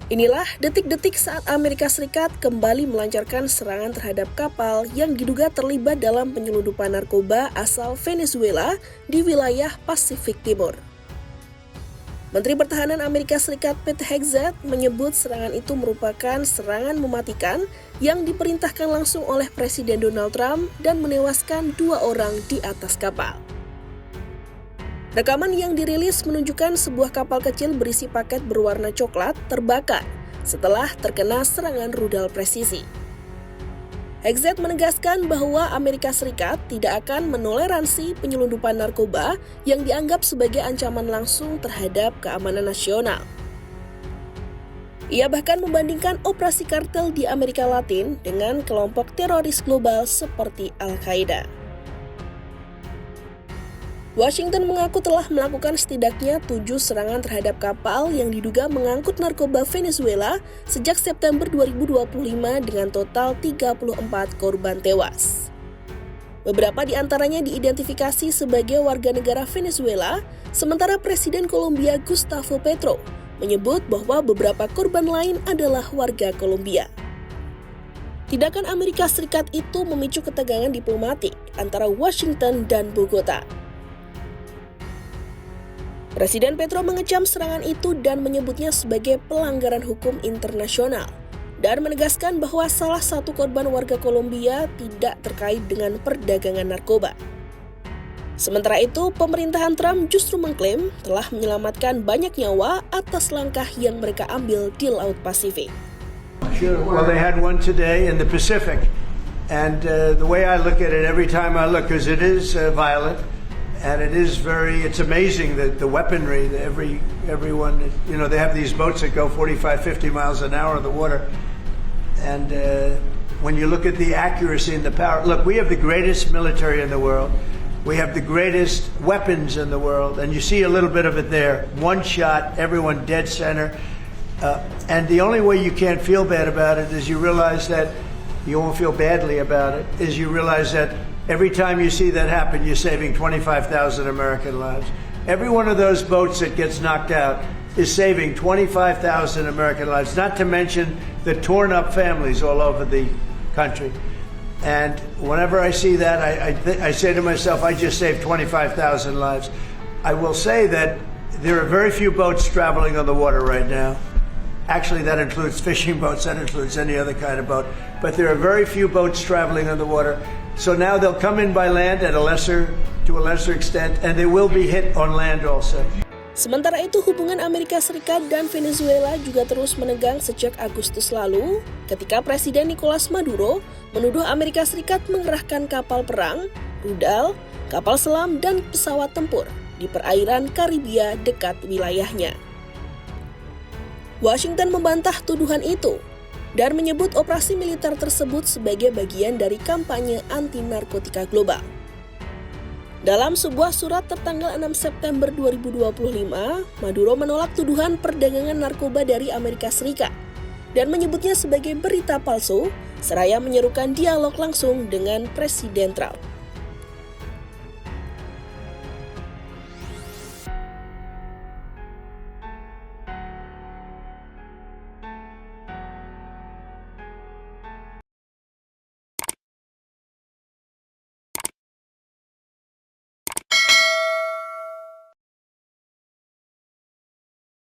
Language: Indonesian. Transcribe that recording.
Inilah detik-detik saat Amerika Serikat kembali melancarkan serangan terhadap kapal yang diduga terlibat dalam penyelundupan narkoba asal Venezuela di wilayah Pasifik Timur. Menteri Pertahanan Amerika Serikat Pete Hegseth menyebut serangan itu merupakan serangan mematikan yang diperintahkan langsung oleh Presiden Donald Trump dan menewaskan 2 orang di atas kapal. Rekaman yang dirilis menunjukkan sebuah kapal kecil berisi paket berwarna coklat terbakar setelah terkena serangan rudal presisi. Hegseth menegaskan bahwa Amerika Serikat tidak akan menoleransi penyelundupan narkoba yang dianggap sebagai ancaman langsung terhadap keamanan nasional. Ia bahkan membandingkan operasi kartel di Amerika Latin dengan kelompok teroris global seperti Al-Qaeda. Washington mengaku telah melakukan setidaknya 7 serangan terhadap kapal yang diduga mengangkut narkoba Venezuela sejak September 2025 dengan total 34 korban tewas. Beberapa di antaranya diidentifikasi sebagai warga negara Venezuela, sementara Presiden Kolombia Gustavo Petro menyebut bahwa beberapa korban lain adalah warga Kolombia. Tindakan Amerika Serikat itu memicu ketegangan diplomatik antara Washington dan Bogota. Presiden Petro mengecam serangan itu dan menyebutnya sebagai pelanggaran hukum internasional dan menegaskan bahwa salah satu korban warga Kolombia tidak terkait dengan perdagangan narkoba. Sementara itu, pemerintahan Trump justru mengklaim telah menyelamatkan banyak nyawa atas langkah yang mereka ambil di Laut Pasifik. Sure. Well, they had one today in the Pacific, and the way I look at it every time I look, because it is violent. And it's amazing that the weaponry, that everyone, they have these boats that go 45, 50 miles an hour in the water. And when you look at the accuracy and the power, look, we have the greatest military in the world. We have the greatest weapons in the world. And you see a little bit of it there. One shot, everyone dead center. And the only way you can't feel bad about it is you realize that you won't feel badly about it, is you realize that every time you see that happen, you're saving 25,000 American lives. Every one of those boats that gets knocked out is saving 25,000 American lives, not to mention the torn up families all over the country. And whenever I see that, I say to myself, I just saved 25,000 lives. I will say that there are very few boats traveling on the water right now. Actually, that includes fishing boats, that includes any other kind of boat. But there are very few boats traveling on the water. So now they'll come in by land to a lesser extent, and they will be hit on land also. Sementara itu, hubungan Amerika Serikat dan Venezuela juga terus menegang sejak Agustus lalu, ketika Presiden Nicolas Maduro menuduh Amerika Serikat mengerahkan kapal perang, rudal, kapal selam, dan pesawat tempur di perairan Karibia dekat wilayahnya. Washington membantah tuduhan itu dan menyebut operasi militer tersebut sebagai bagian dari kampanye anti-narkotika global. Dalam sebuah surat tertanggal 6 September 2025, Maduro menolak tuduhan perdagangan narkoba dari Amerika Serikat dan menyebutnya sebagai berita palsu, seraya menyerukan dialog langsung dengan Presiden Trump.